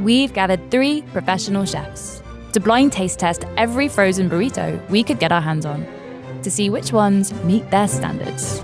We've gathered 3 professional chefs to blind taste test every frozen burrito we could get our hands on to see which ones meet their standards.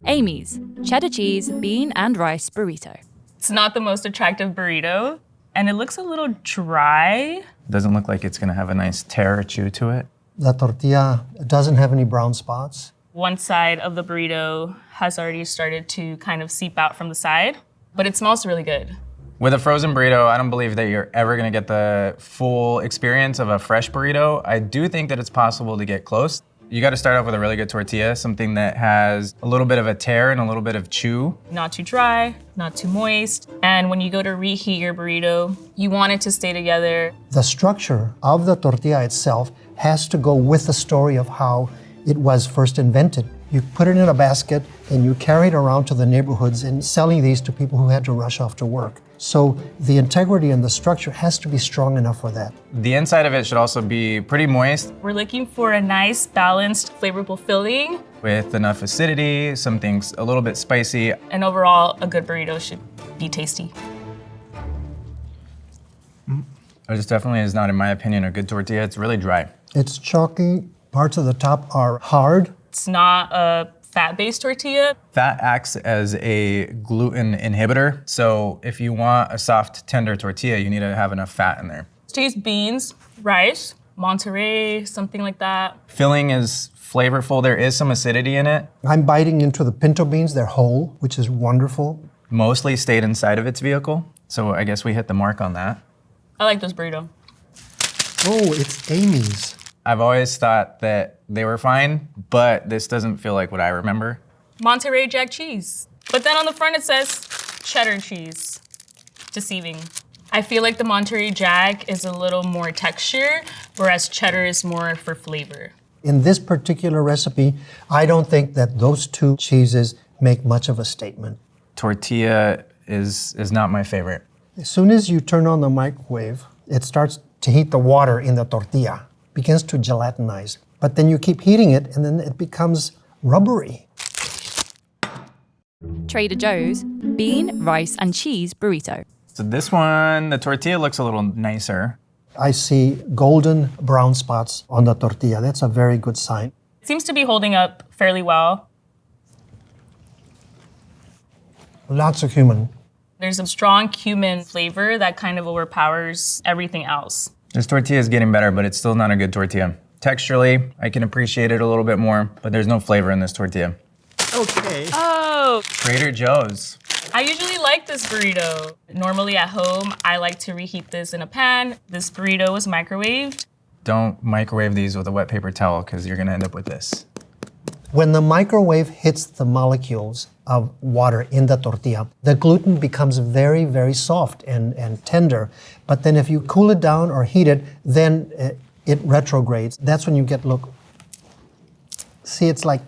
Amy's cheddar cheese, bean and rice burrito. It's not the most attractive burrito, and it looks a little dry. Doesn't look like it's gonna have a nice tear or chew to it. The tortilla doesn't have any brown spots. One side of the burrito has already started to kind of seep out from the side, but it smells really good. With a frozen burrito, I don't believe that you're ever gonna get the full experience of a fresh burrito. I do think that it's possible to get close. You gotta start off with a really good tortilla, something that has a little bit of a tear and a little bit of chew. Not too dry, not too moist. And when you go to reheat your burrito, you want it to stay together. The structure of the tortilla itself has to go with the story of how it was first invented. You put it in a basket and you carry it around to the neighborhoods and selling these to people who had to rush off to work. So the integrity and the structure has to be strong enough for that. The inside of it should also be pretty moist. We're looking for a nice, balanced, flavorful filling. With enough acidity, some things a little bit spicy. And overall, a good burrito should be tasty. It just definitely is not, in my opinion, a good tortilla. It's really dry. It's chalky. Parts of the top are hard. It's not a fat-based tortilla. Fat acts as a gluten inhibitor. So if you want a soft, tender tortilla, you need to have enough fat in there. To use beans, rice, Monterey, something like that. Filling is flavorful. There is some acidity in it. I'm biting into the pinto beans. They're whole, which is wonderful. Mostly stayed inside of its vehicle. So I guess we hit the mark on that. I like this burrito. Oh, it's Amy's. I've always thought that they were fine, but this doesn't feel like what I remember. Monterey Jack cheese. But then on the front it says cheddar cheese. Deceiving. I feel like the Monterey Jack is a little more texture, whereas cheddar is more for flavor. In this particular recipe, I don't think that those 2 cheeses make much of a statement. Tortilla is not my favorite. As soon as you turn on the microwave, it starts to heat the water in the tortilla, begins to gelatinize. But then you keep heating it and then it becomes rubbery. Trader Joe's bean, rice and cheese burrito. So this one, the tortilla looks a little nicer. I see golden brown spots on the tortilla. That's a very good sign. It seems to be holding up fairly well. Lots of cumin. There's a strong cumin flavor that kind of overpowers everything else. This tortilla is getting better, but it's still not a good tortilla. Texturally, I can appreciate it a little bit more, but there's no flavor in this tortilla. Okay. Oh, Trader Joe's. I usually like this burrito. Normally at home, I like to reheat this in a pan. This burrito was microwaved. Don't microwave these with a wet paper towel because you're gonna end up with this. When the microwave hits the molecules of water in the tortilla, the gluten becomes very, very soft and tender. But then if you cool it down or heat it, then it retrogrades. That's when you get, look, see, it's like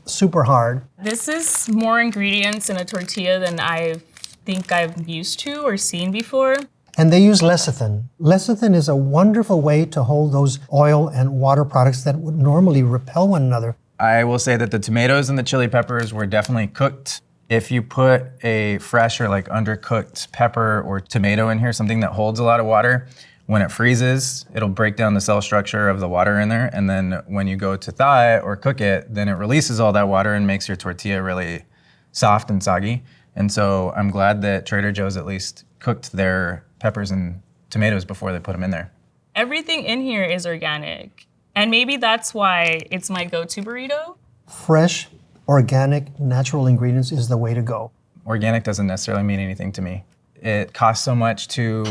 super hard. This is more ingredients in a tortilla than I think I've used to or seen before. And they use lecithin. Lecithin is a wonderful way to hold those oil and water products that would normally repel one another. I will say that the tomatoes and the chili peppers were definitely cooked. If you put a fresh or like undercooked pepper or tomato in here, something that holds a lot of water, when it freezes, it'll break down the cell structure of the water in there. And then when you go to thaw it or cook it, then it releases all that water and makes your tortilla really soft and soggy. And so I'm glad that Trader Joe's at least cooked their peppers and tomatoes before they put them in there. Everything in here is organic. And maybe that's why it's my go-to burrito. Fresh, organic, natural ingredients is the way to go. Organic doesn't necessarily mean anything to me. It costs so much to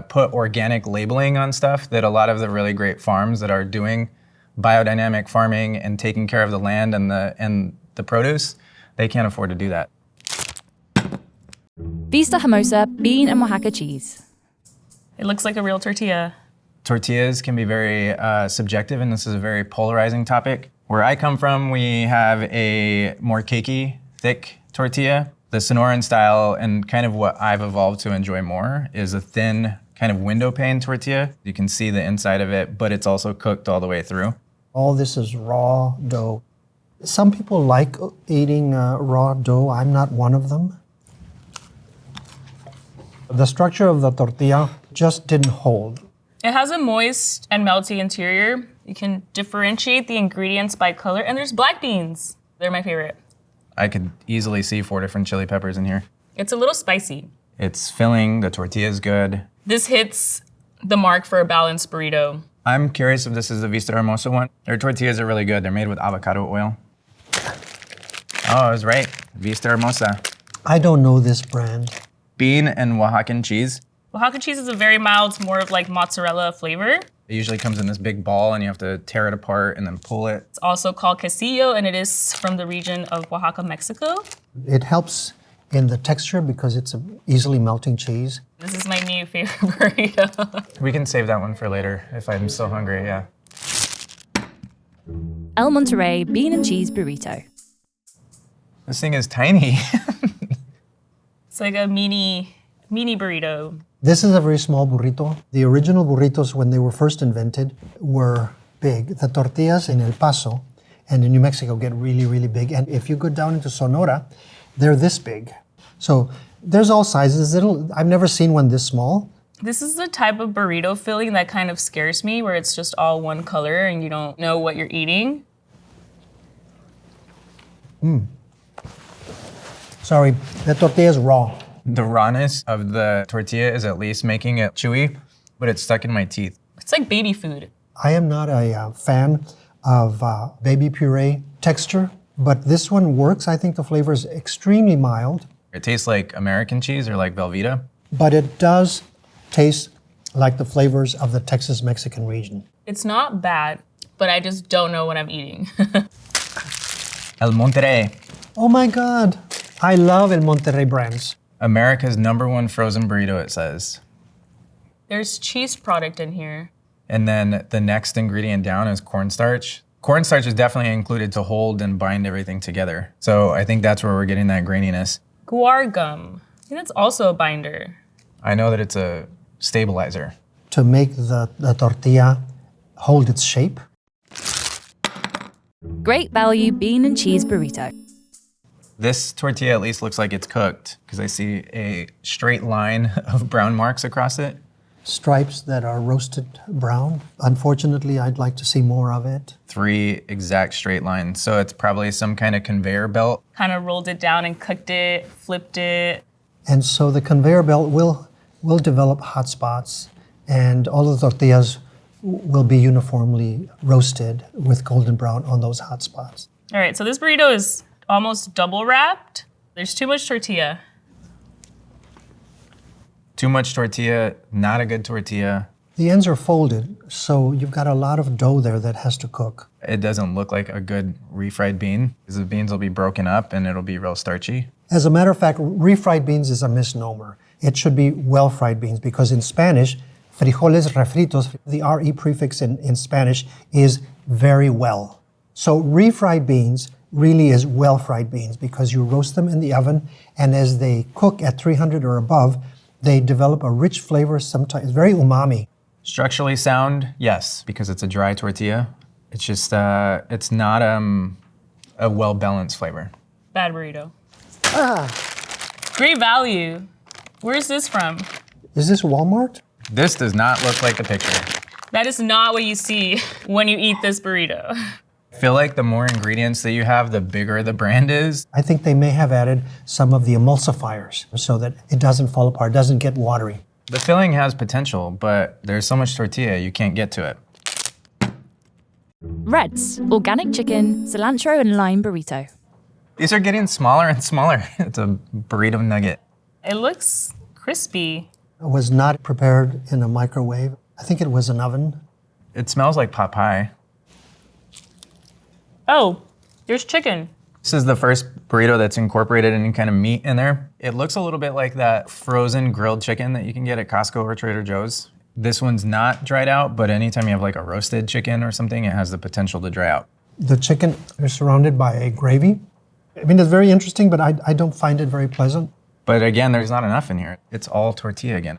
put organic labeling on stuff that a lot of the really great farms that are doing biodynamic farming and taking care of the land and the produce, they can't afford to do that. Vista Hermosa bean and Oaxaca cheese. It looks like a real tortilla. Tortillas can be very subjective, and this is a very polarizing topic. Where I come from, we have a more cakey, thick tortilla. The Sonoran style, and kind of what I've evolved to enjoy more, is a thin, kind of window pane tortilla. You can see the inside of it, but it's also cooked all the way through. All this is raw dough. Some people like eating raw dough. I'm not one of them. The structure of the tortilla just didn't hold. It has a moist and melty interior. You can differentiate the ingredients by color, and there's black beans. They're my favorite. I could easily see 4 different chili peppers in here. It's a little spicy. It's filling, the tortilla is good. This hits the mark for a balanced burrito. I'm curious if this is the Vista Hermosa one. Their tortillas are really good. They're made with avocado oil. Oh, I was right. Vista Hermosa. I don't know this brand. Bean and Oaxacan cheese. Oaxaca cheese is a very mild, it's more of like mozzarella flavor. It usually comes in this big ball and you have to tear it apart and then pull it. It's also called quesillo, and it is from the region of Oaxaca, Mexico. It helps in the texture because it's an easily melting cheese. This is my new favorite burrito. We can save that one for later if I'm still hungry, yeah. El Monterey bean and cheese burrito. This thing is tiny. It's like a mini burrito. This is a very small burrito. The original burritos, when they were first invented, were big. The tortillas in El Paso and in New Mexico get really, really big. And if you go down into Sonora, they're this big. So there's all sizes. I've never seen one this small. This is the type of burrito filling that kind of scares me, where it's just all one color and you don't know what you're eating. Sorry, the tortilla is raw. The rawness of the tortilla is at least making it chewy, but it's stuck in my teeth. It's like baby food. I am not a fan of baby puree texture, but this one works. I think the flavor is extremely mild, It tastes like American cheese or like Velveeta. but it does taste like the flavors of the Texas-Mexican region. It's not bad, but I just don't know what I'm eating. El Monterey, Oh my God, I love El Monterey brands. America's #1 frozen burrito, it says. There's cheese product in here. And then the next ingredient down is cornstarch. Cornstarch is definitely included to hold and bind everything together. So I think that's where we're getting that graininess. Guar gum. I think that's also a binder. I know that it's a stabilizer. To make the tortilla hold its shape. Great value bean and cheese burrito. This tortilla at least looks like it's cooked because I see a straight line of brown marks across it. Stripes that are roasted brown. Unfortunately, I'd like to see more of it. 3 exact straight lines. So it's probably some kind of conveyor belt. Kind of rolled it down and cooked it, flipped it. And so the conveyor belt will develop hot spots, and all the tortillas will be uniformly roasted with golden brown on those hot spots. All right, so this burrito is almost double wrapped. There's too much tortilla. Too much tortilla, not a good tortilla. The ends are folded, so you've got a lot of dough there that has to cook. It doesn't look like a good refried bean because the beans will be broken up and it'll be real starchy. As a matter of fact, refried beans is a misnomer. It should be well-fried beans because in Spanish, frijoles refritos, the RE prefix in Spanish is very well. So refried beans really is well-fried beans because you roast them in the oven, and as they cook at 300 or above, they develop a rich flavor, sometimes very umami. Structurally sound, yes, because it's a dry tortilla. It's just, it's not a well-balanced flavor. Bad burrito. Great value. Where's this from? Is this Walmart? This does not look like the picture. That is not what you see when you eat this burrito. I feel like the more ingredients that you have, the bigger the brand is. I think they may have added some of the emulsifiers so that it doesn't fall apart, doesn't get watery. The filling has potential, but there's so much tortilla, you can't get to it. Reds, organic chicken, cilantro and lime burrito. These are getting smaller and smaller. It's a burrito nugget. It looks crispy. It was not prepared in a microwave. I think it was an oven. It smells like pot pie. Oh, there's chicken. This is the first burrito that's incorporated any kind of meat in there. It looks a little bit like that frozen grilled chicken that you can get at Costco or Trader Joe's. This one's not dried out, but anytime you have like a roasted chicken or something, it has the potential to dry out. The chicken is surrounded by a gravy. I mean, it's very interesting, but I don't find it very pleasant. But again, there's not enough in here. It's all tortilla again.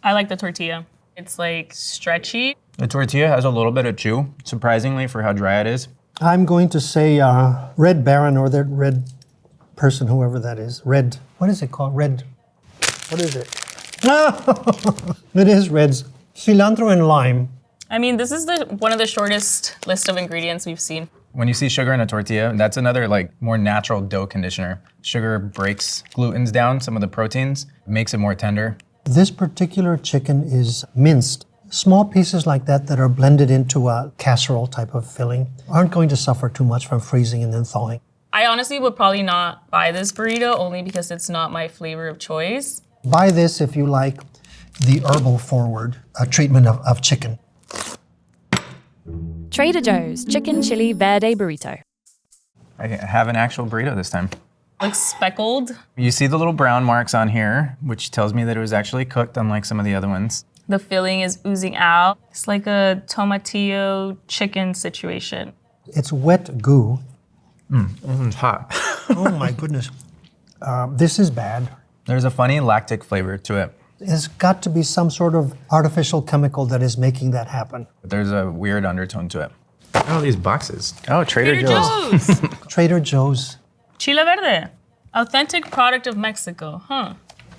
I like the tortilla. It's like stretchy. The tortilla has a little bit of chew, surprisingly for how dry it is. I'm going to say Red Baron or that red person, whoever that is. Red, what is it called? Red, what is it? No, it is Red's. Cilantro and lime. I mean, this is one of the shortest list of ingredients we've seen. When you see sugar in a tortilla, that's another like more natural dough conditioner. Sugar breaks glutens down, some of the proteins, makes it more tender. This particular chicken is minced. Small pieces like that that are blended into a casserole type of filling aren't going to suffer too much from freezing and then thawing. I honestly would probably not buy this burrito only because it's not my flavor of choice. Buy this if you like the herbal forward treatment of chicken. Trader Joe's Chicken Chili Verde Burrito. I have an actual burrito this time. Like speckled. You see the little brown marks on here, which tells me that it was actually cooked, unlike some of the other ones. The filling is oozing out. It's like a tomatillo chicken situation. It's wet goo. It's hot. Oh my goodness. This is bad. There's a funny lactic flavor to it. There's got to be some sort of artificial chemical that is making that happen. But there's a weird undertone to it. Oh, these boxes. Oh, Trader Joe's. Trader Joe's. Chile Verde. Authentic product of Mexico, huh?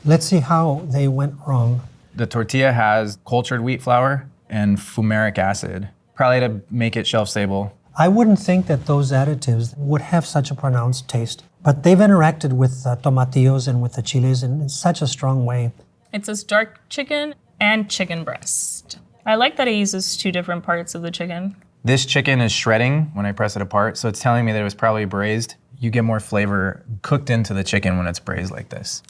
Let's see how they went wrong. The tortilla has cultured wheat flour and fumaric acid, probably to make it shelf stable. I wouldn't think that those additives would have such a pronounced taste, but they've interacted with tomatillos and with the chiles in such a strong way. It says dark chicken and chicken breast. I like that it uses two different parts of the chicken. This chicken is shredding when I press it apart, so it's telling me that it was probably braised. You get more flavor cooked into the chicken when it's braised like this.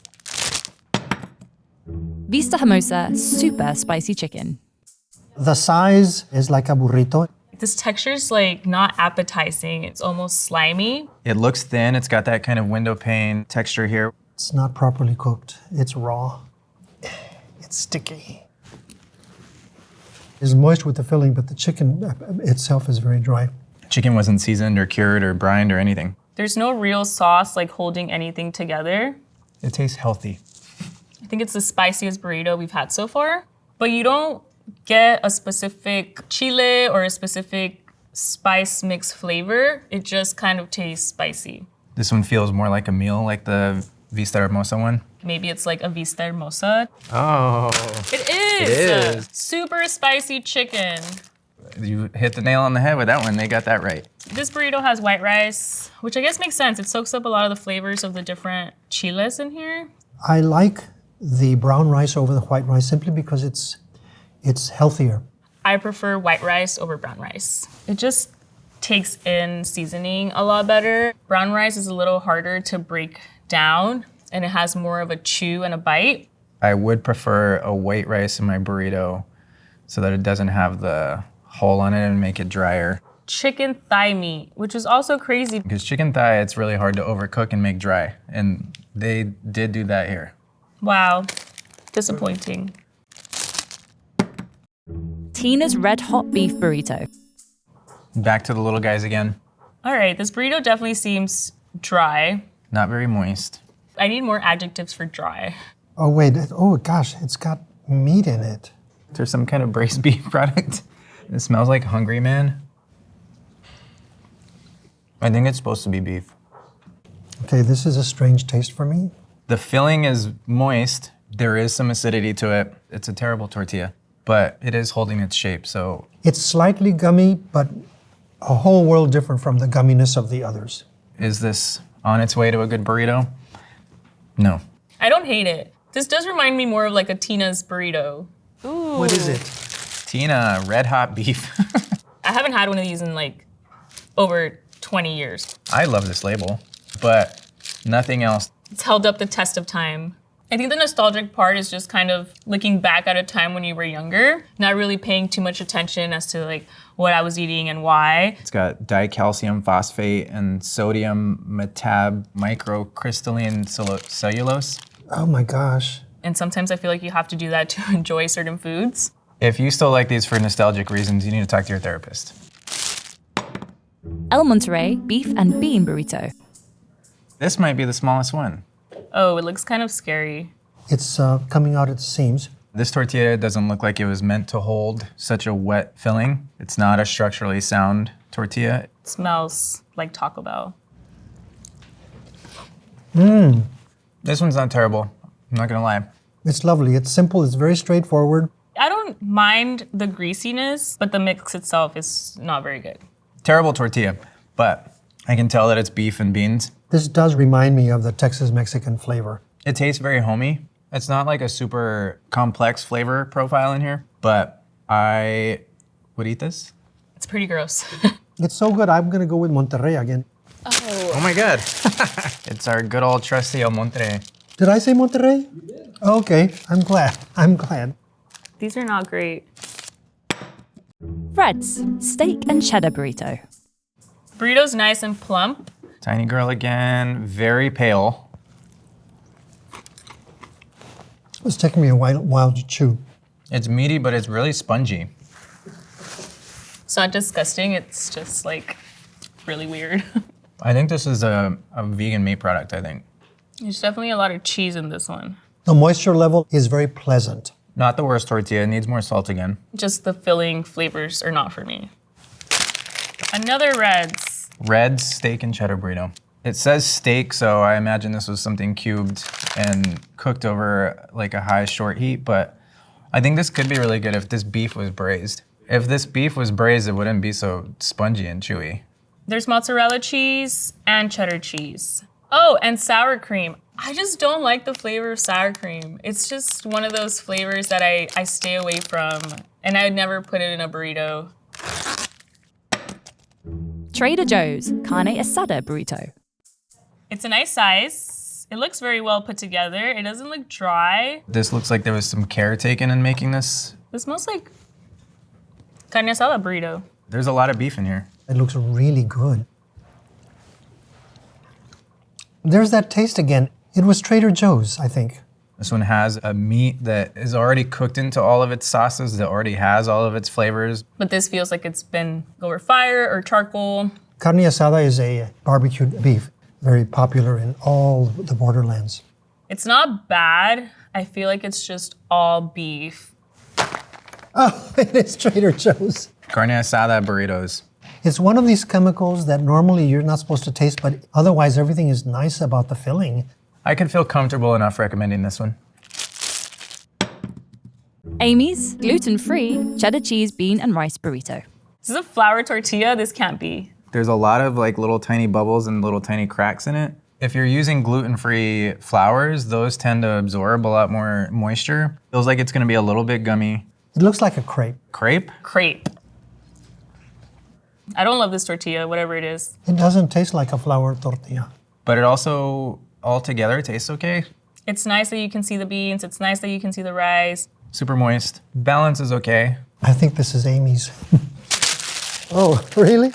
Vista Hermosa super spicy chicken. The size is like a burrito. This texture is like not appetizing. It's almost slimy. It looks thin. It's got that kind of window pane texture here. It's not properly cooked. It's raw. It's sticky. It's moist with the filling, but the chicken itself is very dry. Chicken wasn't seasoned or cured or brined or anything. There's no real sauce like holding anything together. It tastes healthy. I think it's the spiciest burrito we've had so far. But you don't get a specific chile or a specific spice mix flavor. It just kind of tastes spicy. This one feels more like a meal, like the Vista Hermosa one. Maybe it's like a Vista Hermosa. Oh. It is. It is. Super spicy chicken. You hit the nail on the head with that one. They got that right. This burrito has white rice, which I guess makes sense. It soaks up a lot of the flavors of the different chiles in here. I like the brown rice over the white rice simply because it's healthier. I prefer white rice over brown rice. It just takes in seasoning a lot better. Brown rice is a little harder to break down and it has more of a chew and a bite. I would prefer a white rice in my burrito so that it doesn't have the hole on it and make it drier. Chicken thigh meat, which is also crazy. Because chicken thigh, it's really hard to overcook and make dry. And they did do that here. Wow, disappointing. Tina's Red Hot Beef Burrito. Back to the little guys again. All right, this burrito definitely seems dry. Not very moist. I need more adjectives for dry. Oh wait, oh gosh, it's got meat in it. There's some kind of braised beef product. It smells like Hungry Man. I think it's supposed to be beef. Okay, this is a strange taste for me. The filling is moist. There is some acidity to it. It's a terrible tortilla, but it is holding its shape, so. It's slightly gummy, but a whole world different from the gumminess of the others. Is this on its way to a good burrito? No. I don't hate it. This does remind me more of like a Tina's burrito. Ooh. What is it? Tina, red hot beef. I haven't had one of these in like over 20 years. I love this label, but nothing else. It's held up the test of time. I think the nostalgic part is just kind of looking back at a time when you were younger, not really paying too much attention as to like what I was eating and why. It's got dicalcium phosphate and sodium microcrystalline cellulose. Oh my gosh. And sometimes I feel like you have to do that to enjoy certain foods. If you still like these for nostalgic reasons, you need to talk to your therapist. El Monterey Beef and Bean Burrito. This might be the smallest one. Oh, it looks kind of scary. It's coming out at the seams. This tortilla doesn't look like it was meant to hold such a wet filling. It's not a structurally sound tortilla. Smells like Taco Bell. This one's not terrible. I'm not gonna lie. It's lovely. It's simple. It's very straightforward. I don't mind the greasiness, but the mix itself is not very good. Terrible tortilla, but I can tell that it's beef and beans. This does remind me of the Texas Mexican flavor. It tastes very homey. It's not like a super complex flavor profile in here, but I would eat this. It's pretty gross. It's so good. I'm gonna go with Monterey again. Oh my God. It's our good old trusty El Monterey. Did I say Monterey? You did. Okay, I'm glad. I'm glad. These are not great. Fred's steak and cheddar burrito. Burrito's nice and plump. Tiny girl again, very pale. It's taking me a while to chew. It's meaty, but it's really spongy. It's not disgusting, it's just like really weird. I think this is a vegan meat product, I think. There's definitely a lot of cheese in this one. The moisture level is very pleasant. Not the worst tortilla, it needs more salt again. Just the filling flavors are not for me. Another Red's. Red's steak and cheddar burrito. It says steak, so I imagine this was something cubed and cooked over like a high short heat, but I think this could be really good if this beef was braised. If this beef was braised, it wouldn't be so spongy and chewy. There's mozzarella cheese and cheddar cheese. Oh, and sour cream. I just don't like the flavor of sour cream. It's just one of those flavors that I stay away from, and I would never put it in a burrito. Trader Joe's Carne Asada burrito. It's a nice size. It looks very well put together. It doesn't look dry. This looks like there was some care taken in making this. It smells like carne asada burrito. There's a lot of beef in here. It looks really good. There's that taste again. It was Trader Joe's, I think. This one has a meat that is already cooked into all of its sauces, that already has all of its flavors. But this feels like it's been over fire or charcoal. Carne asada is a barbecued beef, very popular in all the borderlands. It's not bad. I feel like it's just all beef. Oh, it is Trader Joe's. Carne asada burritos. It's one of these chemicals that normally you're not supposed to taste, but otherwise everything is nice about the filling. I could feel comfortable enough recommending this one. Amy's gluten-free cheddar cheese bean and rice burrito. Is this a flour tortilla? This can't be. There's a lot of like little tiny bubbles and little tiny cracks in it. If you're using gluten-free flours, those tend to absorb a lot more moisture. Feels like it's gonna be a little bit gummy. It looks like a crepe. Crepe? Crepe. I don't love this tortilla, whatever it is. It doesn't taste like a flour tortilla. But it also, altogether, tastes okay. It's nice that you can see the beans. It's nice that you can see the rice. Super moist. Balance is okay. I think this is Amy's. Oh, really?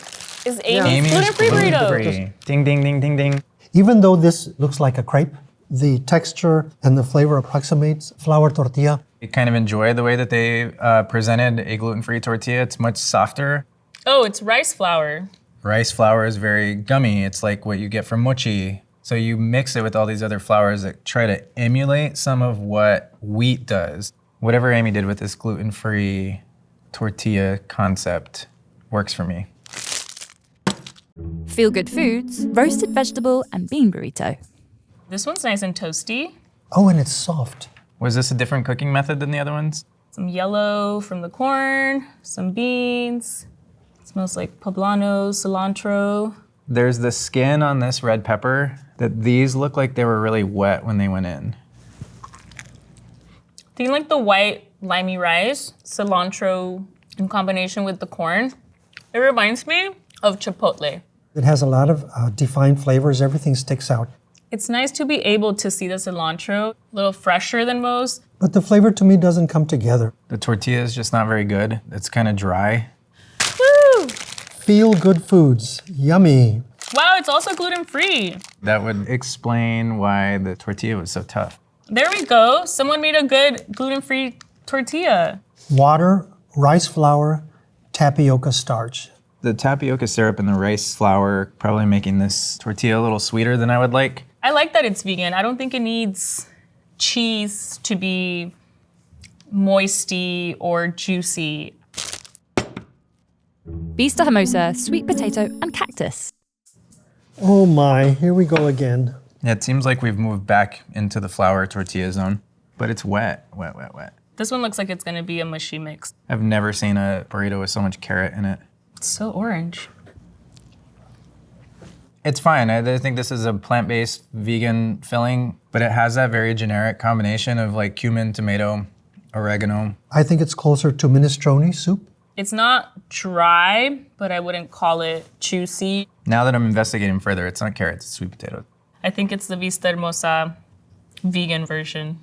Is Amy's gluten-free burrito? gluten-free. Ding, ding, ding, ding, ding. Even though this looks like a crepe, the texture and the flavor approximates flour tortilla. I kind of enjoy the way that they presented a gluten-free tortilla. It's much softer. Oh, it's rice flour. Rice flour is very gummy. It's like what you get from mochi. So you mix it with all these other flours that try to emulate some of what wheat does. Whatever Amy did with this gluten-free tortilla concept works for me. Feel Good Foods roasted vegetable and bean burrito. This one's nice and toasty. Oh, and it's soft. Was this a different cooking method than the other ones? Some yellow from the corn, some beans. It smells like poblano, cilantro. There's the skin on this red pepper that these look like they were really wet when they went in. Do you like the white limey rice, cilantro in combination with the corn? It reminds me of chipotle. It has a lot of defined flavors. Everything sticks out. It's nice to be able to see the cilantro, a little fresher than most. But the flavor to me doesn't come together. The tortilla is just not very good. It's kind of dry. Woo! Feel Good Foods. Yummy. Wow, it's also gluten-free. That would explain why the tortilla was so tough. There we go. Someone made a good gluten-free tortilla. Water, rice flour, tapioca starch. The tapioca syrup and the rice flour probably making this tortilla a little sweeter than I would like. I like that it's vegan. I don't think it needs cheese to be moisty or juicy. Vista, Hermosa, sweet potato, and cactus. Oh my, here we go again. Yeah, it seems like we've moved back into the flour tortilla zone, but it's wet, wet, wet, wet. This one looks like it's gonna be a mushy mix. I've never seen a burrito with so much carrot in it. It's so orange. It's fine. I think this is a plant-based vegan filling, but it has that very generic combination of like cumin, tomato, oregano. I think it's closer to minestrone soup. It's not dry, but I wouldn't call it juicy. Now that I'm investigating further, it's not carrots, it's sweet potato. I think it's the Vista Hermosa vegan version.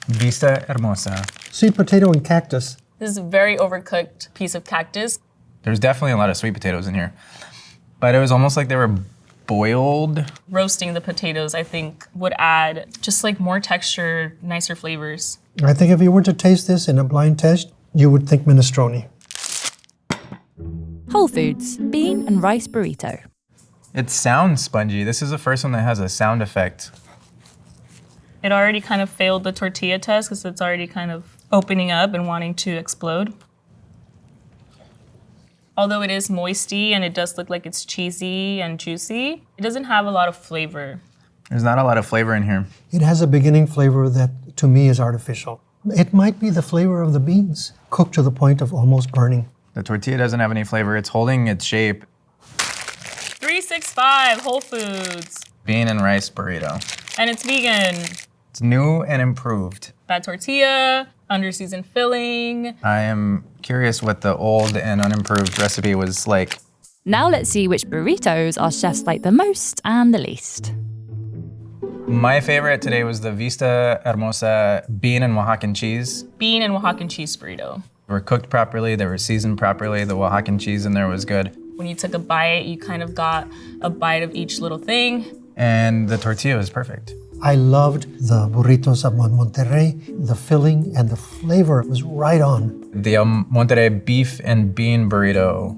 Vista Hermosa. Sweet potato and cactus. This is a very overcooked piece of cactus. There's definitely a lot of sweet potatoes in here, but it was almost like they were boiled. Roasting the potatoes, I think, would add just like more texture, nicer flavors. I think if you were to taste this in a blind test, you would think minestrone. Whole Foods, bean and rice burrito. It sounds spongy. This is the first one that has a sound effect. It already kind of failed the tortilla test because it's already kind of opening up and wanting to explode. Although it is moisty and it does look like it's cheesy and juicy, it doesn't have a lot of flavor. There's not a lot of flavor in here. It has a beginning flavor that to me is artificial. It might be the flavor of the beans, cooked to the point of almost burning. The tortilla doesn't have any flavor. It's holding its shape. 365 Whole Foods. Bean and rice burrito. And it's vegan. It's new and improved. Bad tortilla, under-seasoned filling. I am curious what the old and unimproved recipe was like. Now let's see which burritos our chefs like the most and the least. My favorite today was the Vista Hermosa bean and Oaxacan cheese. Bean and Oaxacan cheese burrito. They were cooked properly, they were seasoned properly, the Oaxacan cheese in there was good. When you took a bite, you kind of got a bite of each little thing. And the tortilla was perfect. I loved the burritos of Monterey. The filling and the flavor was right on. The Monterey beef and bean burrito,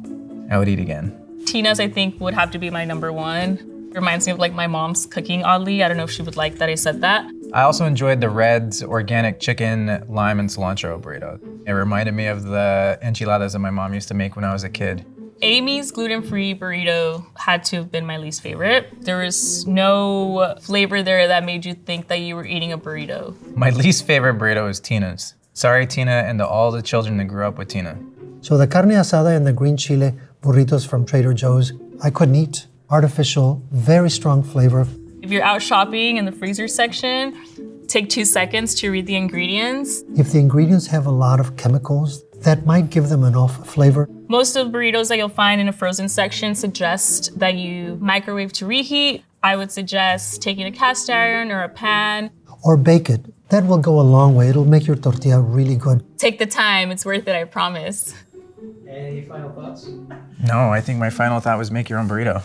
I would eat again. Tina's, I think, would have to be my number one. Reminds me of like my mom's cooking, oddly. I don't know if she would like that I said that. I also enjoyed the Red's organic chicken, lime, and cilantro burrito. It reminded me of the enchiladas that my mom used to make when I was a kid. Amy's gluten-free burrito had to have been my least favorite. There was no flavor there that made you think that you were eating a burrito. My least favorite burrito is Tina's. Sorry, Tina, and to all the children that grew up with Tina. So the carne asada and the green chile burritos from Trader Joe's, I couldn't eat. Artificial, very strong flavor. If you're out shopping in the freezer section, take 2 seconds to read the ingredients. If the ingredients have a lot of chemicals, that might give them enough flavor. Most of the burritos that you'll find in a frozen section suggest that you microwave to reheat. I would suggest taking a cast iron or a pan. Or bake it. That will go a long way. It'll make your tortilla really good. Take the time, it's worth it, I promise. Any final thoughts? No, I think my final thought was make your own burrito.